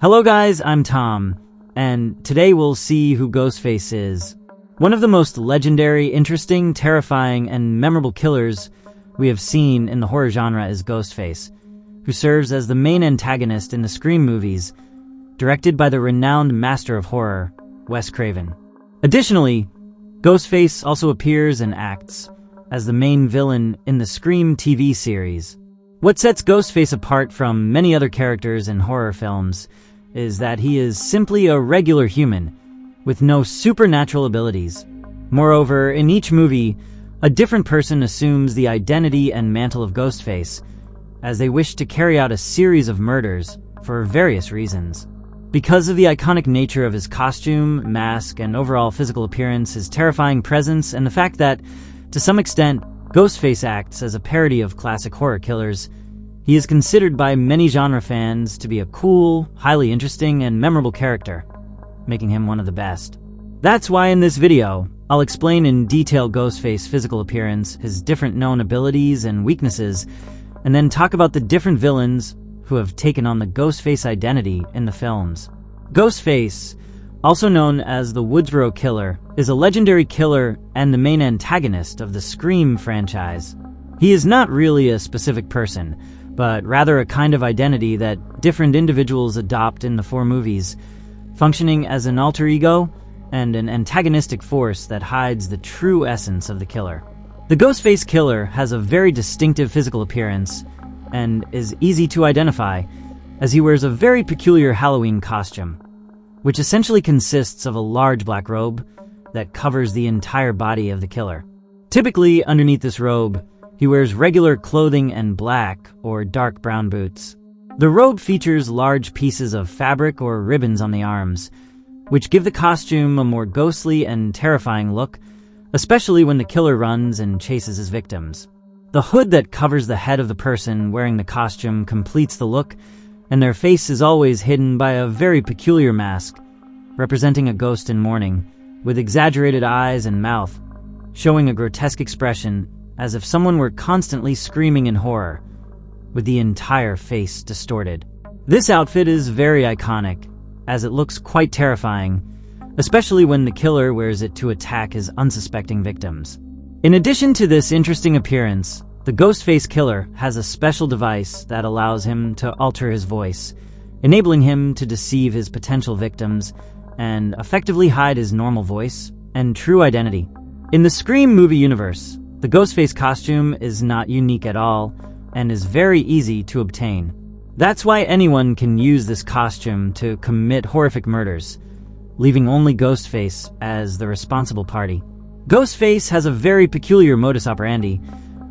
Hello guys, I'm Tom, and today we'll see who Ghostface is. One of the most legendary, interesting, terrifying, and memorable killers we have seen in the horror genre is Ghostface, who serves as the main antagonist in the Scream movies, directed by the renowned master of horror, Wes Craven. Additionally, Ghostface also appears and acts as the main villain in the Scream TV series. What sets Ghostface apart from many other characters in horror films is that he is simply a regular human with no supernatural abilities. Moreover, in each movie, a different person assumes the identity and mantle of Ghostface as they wish to carry out a series of murders for various reasons. Because of the iconic nature of his costume, mask, and overall physical appearance, his terrifying presence, and the fact that, to some extent, Ghostface acts as a parody of classic horror killers, he is considered by many genre fans to be a cool, highly interesting, and memorable character, making him one of the best. That's why in this video, I'll explain in detail Ghostface's physical appearance, his different known abilities and weaknesses, and then talk about the different villains who have taken on the Ghostface identity in the films. Ghostface, also known as the Woodsboro Killer, is a legendary killer and the main antagonist of the Scream franchise. He is not really a specific person, but rather a kind of identity that different individuals adopt in the four movies, functioning as an alter ego and an antagonistic force that hides the true essence of the killer. The Ghostface Killer has a very distinctive physical appearance and is easy to identify, as he wears a very peculiar Halloween costume, which essentially consists of a large black robe that covers the entire body of the killer. Typically, underneath this robe, he wears regular clothing and black or dark brown boots. The robe features large pieces of fabric or ribbons on the arms, which give the costume a more ghostly and terrifying look, especially when the killer runs and chases his victims. The hood that covers the head of the person wearing the costume completes the look, and their face is always hidden by a very peculiar mask, representing a ghost in mourning, with exaggerated eyes and mouth, showing a grotesque expression as if someone were constantly screaming in horror, with the entire face distorted. This outfit is very iconic, as it looks quite terrifying, especially when the killer wears it to attack his unsuspecting victims. In addition to this interesting appearance, the Ghostface Killer has a special device that allows him to alter his voice, enabling him to deceive his potential victims and effectively hide his normal voice and true identity. In the Scream movie universe, the Ghostface costume is not unique at all and is very easy to obtain. That's why anyone can use this costume to commit horrific murders, leaving only Ghostface as the responsible party. Ghostface has a very peculiar modus operandi,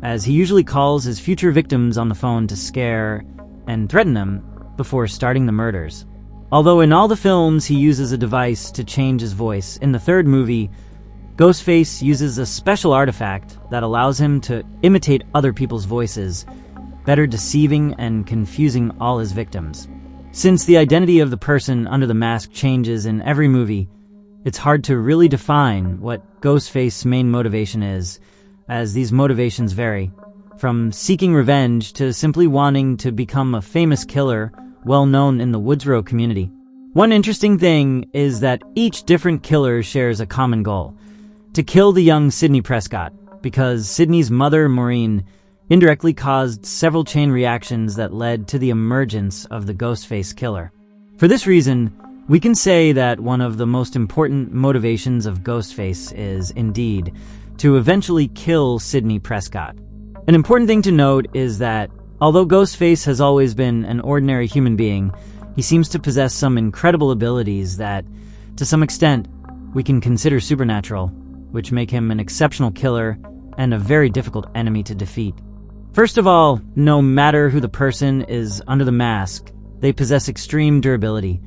as he usually calls his future victims on the phone to scare and threaten them before starting the murders. Although in all the films he uses a device to change his voice, in the third movie, Ghostface uses a special artifact that allows him to imitate other people's voices, better deceiving and confusing all his victims. Since the identity of the person under the mask changes in every movie, it's hard to really define what Ghostface's main motivation is, as these motivations vary, from seeking revenge to simply wanting to become a famous killer well known in the Woodsboro community. One interesting thing is that each different killer shares a common goal: to kill the young Sidney Prescott, because Sidney's mother, Maureen, indirectly caused several chain reactions that led to the emergence of the Ghostface Killer. For this reason, we can say that one of the most important motivations of Ghostface is, indeed, to eventually kill Sidney Prescott. An important thing to note is that, although Ghostface has always been an ordinary human being, he seems to possess some incredible abilities that, to some extent, we can consider supernatural, which make him an exceptional killer and a very difficult enemy to defeat. First of all, no matter who the person is under the mask, they possess extreme durability,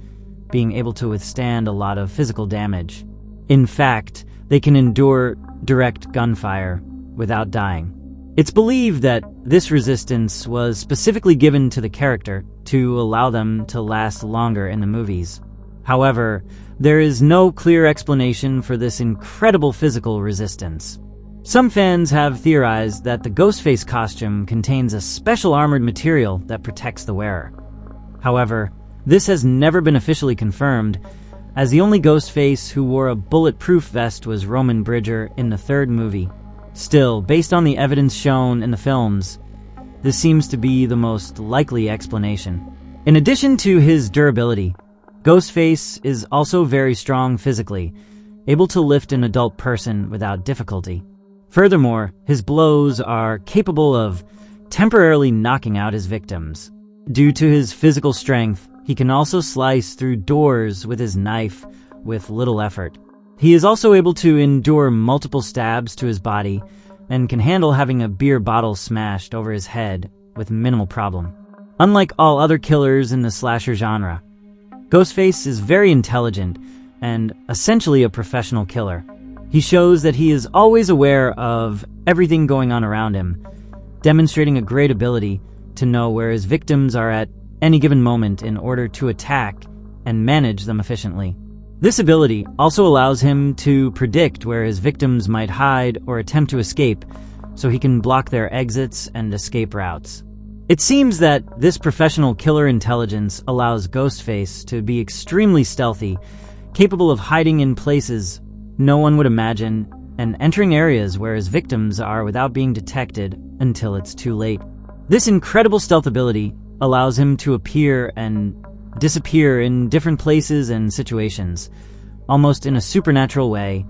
being able to withstand a lot of physical damage. In fact, they can endure direct gunfire without dying. It's believed that this resistance was specifically given to the character to allow them to last longer in the movies. However, there is no clear explanation for this incredible physical resistance. Some fans have theorized that the Ghostface costume contains a special armored material that protects the wearer. However, This has never been officially confirmed, as the only Ghostface who wore a bulletproof vest was Roman Bridger in the third movie. Still, based on the evidence shown in the films, this seems to be the most likely explanation. In addition to his durability, Ghostface is also very strong physically, able to lift an adult person without difficulty. Furthermore, his blows are capable of temporarily knocking out his victims. Due to his physical strength, he can also slice through doors with his knife with little effort. He is also able to endure multiple stabs to his body and can handle having a beer bottle smashed over his head with minimal problem. Unlike all other killers in the slasher genre, Ghostface is very intelligent and essentially a professional killer. He shows that he is always aware of everything going on around him, demonstrating a great ability to know where his victims are at any given moment in order to attack and manage them efficiently. This ability also allows him to predict where his victims might hide or attempt to escape, so he can block their exits and escape routes. It seems that this professional killer intelligence allows Ghostface to be extremely stealthy, capable of hiding in places no one would imagine, and entering areas where his victims are without being detected until it's too late. This incredible stealth ability allows him to appear and disappear in different places and situations, almost in a supernatural way,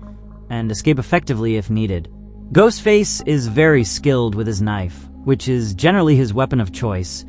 and escape effectively if needed. Ghostface is very skilled with his knife, which is generally his weapon of choice,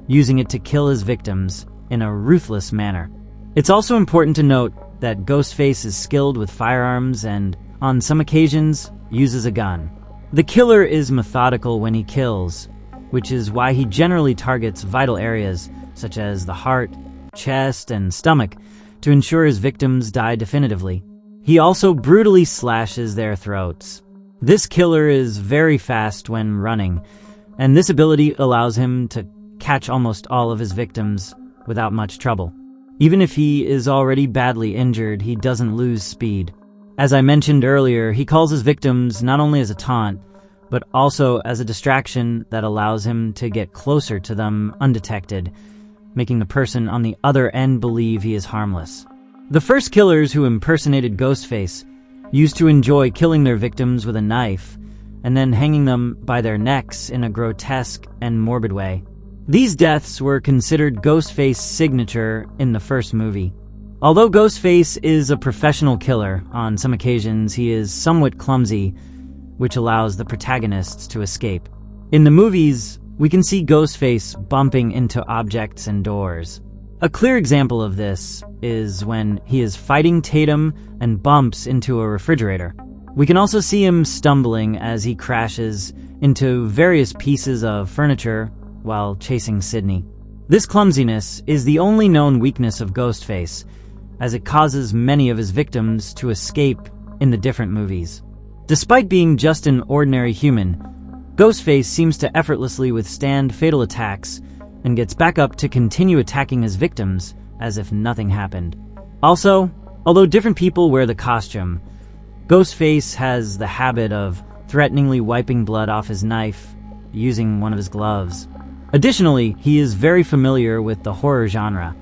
using it to kill his victims in a ruthless manner. It's also important to note that Ghostface is skilled with firearms and, on some occasions, uses a gun. The killer is methodical when he kills, which is why he generally targets vital areas such as the heart, chest, and stomach to ensure his victims die definitively. He also brutally slashes their throats. This killer is very fast when running, and this ability allows him to catch almost all of his victims without much trouble. Even if he is already badly injured, he doesn't lose speed. As I mentioned earlier, he calls his victims not only as a taunt, but also as a distraction that allows him to get closer to them undetected, making the person on the other end believe he is harmless. The first killers who impersonated Ghostface used to enjoy killing their victims with a knife and then hanging them by their necks in a grotesque and morbid way. These deaths were considered Ghostface's signature in the first movie. Although Ghostface is a professional killer, on some occasions he is somewhat clumsy, which allows the protagonists to escape. In the movies, we can see Ghostface bumping into objects and doors. A clear example of this is when he is fighting Tatum and bumps into a refrigerator. We can also see him stumbling as he crashes into various pieces of furniture while chasing Sydney. This clumsiness is the only known weakness of Ghostface, as it causes many of his victims to escape in the different movies. Despite being just an ordinary human, Ghostface seems to effortlessly withstand fatal attacks and gets back up to continue attacking his victims as if nothing happened. Also, although different people wear the costume, Ghostface has the habit of threateningly wiping blood off his knife using one of his gloves. Additionally, he is very familiar with the horror genre,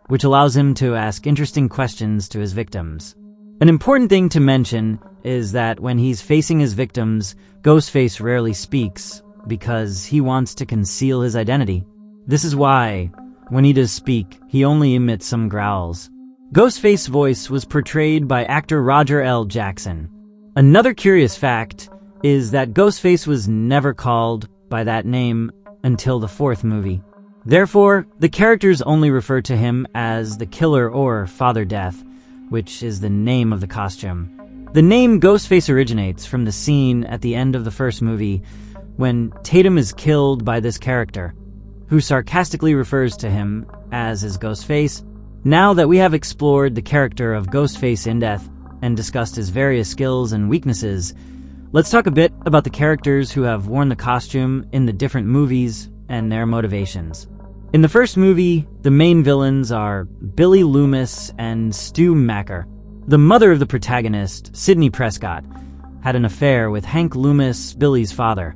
which allows him to ask interesting questions to his victims. An important thing to mention is that when he's facing his victims, Ghostface rarely speaks because he wants to conceal his identity. This is why, when he does speak, he only emits some growls. Ghostface's voice was portrayed by actor Roger L. Jackson. Another curious fact is that Ghostface was never called by that name until the fourth movie. Therefore, the characters only refer to him as the Killer or Father Death, which is the name of the costume. The name Ghostface originates from the scene at the end of the first movie when Tatum is killed by this character, who sarcastically refers to him as his Ghostface. Now that we have explored the character of Ghostface in depth and discussed his various skills and weaknesses, let's talk a bit about the characters who have worn the costume in the different movies and their motivations. In the first movie, the main villains are Billy Loomis and Stu Macker. The mother of the protagonist, Sidney Prescott, had an affair with Hank Loomis, Billy's father,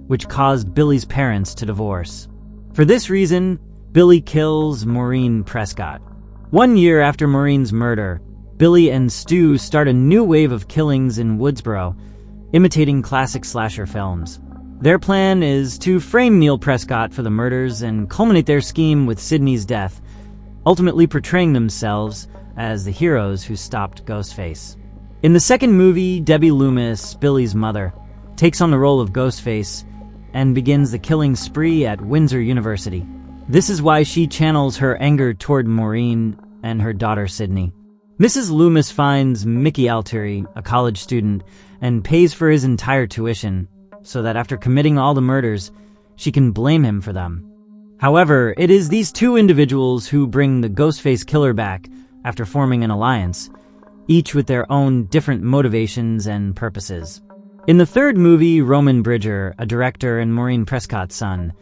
which caused Billy's parents to divorce. For this reason, Billy kills Maureen Prescott. 1 year after Maureen's murder, Billy and Stu start a new wave of killings in Woodsboro, imitating classic slasher films. Their plan is to frame Neil Prescott for the murders and culminate their scheme with Sydney's death, ultimately portraying themselves as the heroes who stopped Ghostface. In the second movie, Debbie Loomis, Billy's mother, takes on the role of Ghostface and begins the killing spree at Windsor University. This is why she channels her anger toward Maureen and her daughter Sydney. Mrs. Loomis finds Mickey Alteri, a college student, and pays for his entire tuition, so that after committing all the murders, she can blame him for them. However, it is these two individuals who bring the Ghostface killer back after forming an alliance, each with their own different motivations and purposes. In the third movie, Roman Bridger, a director and Maureen Prescott's son,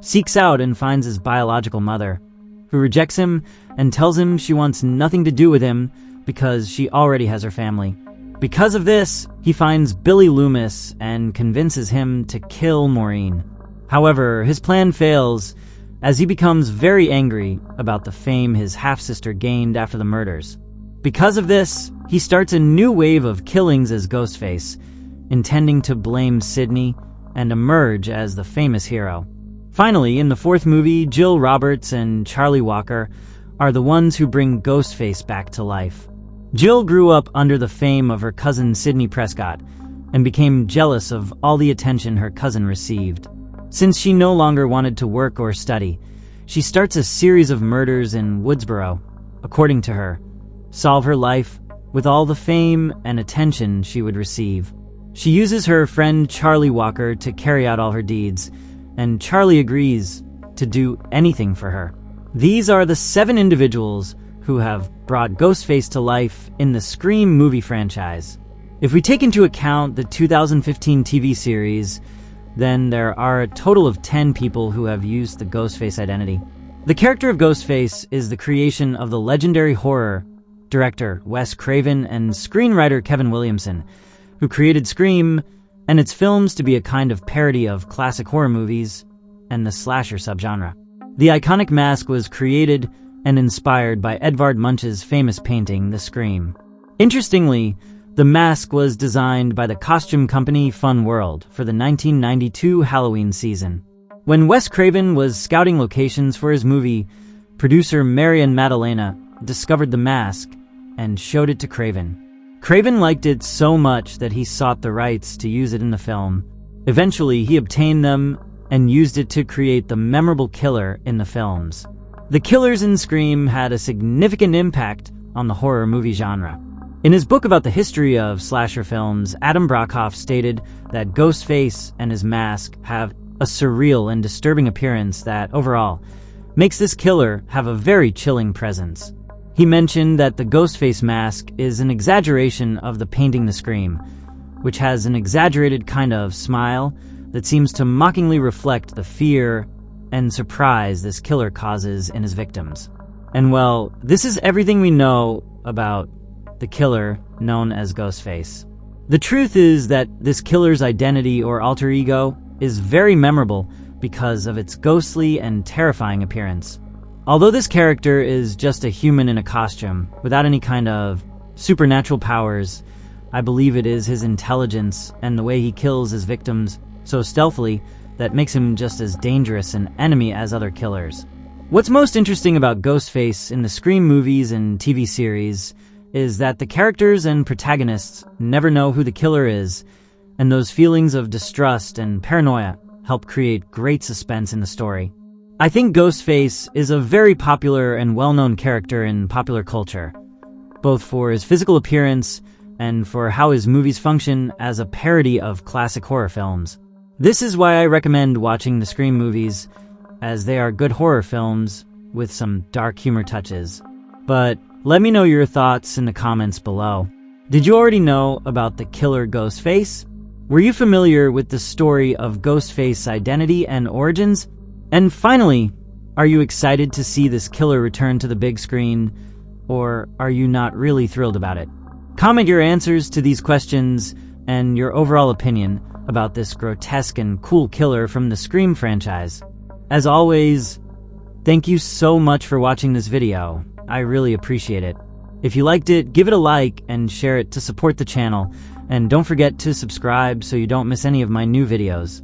seeks out and finds his biological mother, who rejects him and tells him she wants nothing to do with him because she already has her family. Because of this, he finds Billy Loomis and convinces him to kill Maureen. However, his plan fails as he becomes very angry about the fame his half-sister gained after the murders. Because of this, he starts a new wave of killings as Ghostface, intending to blame Sydney and emerge as the famous hero. Finally, in the fourth movie, Jill Roberts and Charlie Walker are the ones who bring Ghostface back to life. Jill grew up under the fame of her cousin Sydney Prescott and became jealous of all the attention her cousin received. Since she no longer wanted to work or study, she starts a series of murders in Woodsboro, according to her, solve her life with all the fame and attention she would receive. She uses her friend Charlie Walker to carry out all her deeds, and Charlie agrees to do anything for her. These are the 7 individuals who have brought Ghostface to life in the Scream movie franchise. If we take into account the 2015 TV series, then there are a total of 10 people who have used the Ghostface identity. The character of Ghostface is the creation of the legendary horror director Wes Craven and screenwriter Kevin Williamson, who created Scream and its films to be a kind of parody of classic horror movies and the slasher subgenre. The iconic mask was created and inspired by Edvard Munch's famous painting, The Scream. Interestingly, the mask was designed by the costume company Fun World for the 1992 Halloween season. When Wes Craven was scouting locations for his movie, producer Marian Maddalena discovered the mask and showed it to Craven. Craven liked it so much that he sought the rights to use it in the film. Eventually, he obtained them and used it to create the memorable killer in the films. The killers in Scream had a significant impact on the horror movie genre. In his book about the history of slasher films, Adam Brockhoff stated that Ghostface and his mask have a surreal and disturbing appearance that, overall, makes this killer have a very chilling presence. He mentioned that the Ghostface mask is an exaggeration of the painting The Scream, which has an exaggerated kind of smile that seems to mockingly reflect the fear and surprise this killer causes in his victims. And well, this is everything we know about the killer known as Ghostface. The truth is that this killer's identity or alter ego is very memorable because of its ghostly and terrifying appearance. Although this character is just a human in a costume, without any kind of supernatural powers, I believe it is his intelligence and the way he kills his victims so stealthily that makes him just as dangerous an enemy as other killers. What's most interesting about Ghostface in the Scream movies and TV series is that the characters and protagonists never know who the killer is, and those feelings of distrust and paranoia help create great suspense in the story. I think Ghostface is a very popular and well-known character in popular culture, both for his physical appearance and for how his movies function as a parody of classic horror films. This is why I recommend watching the Scream movies, as they are good horror films with some dark humor touches. But let me know your thoughts in the comments below. Did you already know about the killer Ghostface? Were you familiar with the story of Ghostface's identity and origins? And finally, are you excited to see this killer return to the big screen, or are you not really thrilled about it? Comment your answers to these questions and your overall opinion about this grotesque and cool killer from the Scream franchise. As always, Thank you so much for watching this video. I really appreciate it. If you liked it, give it a like and share it to support the channel. And don't forget to subscribe so you don't miss any of my new videos.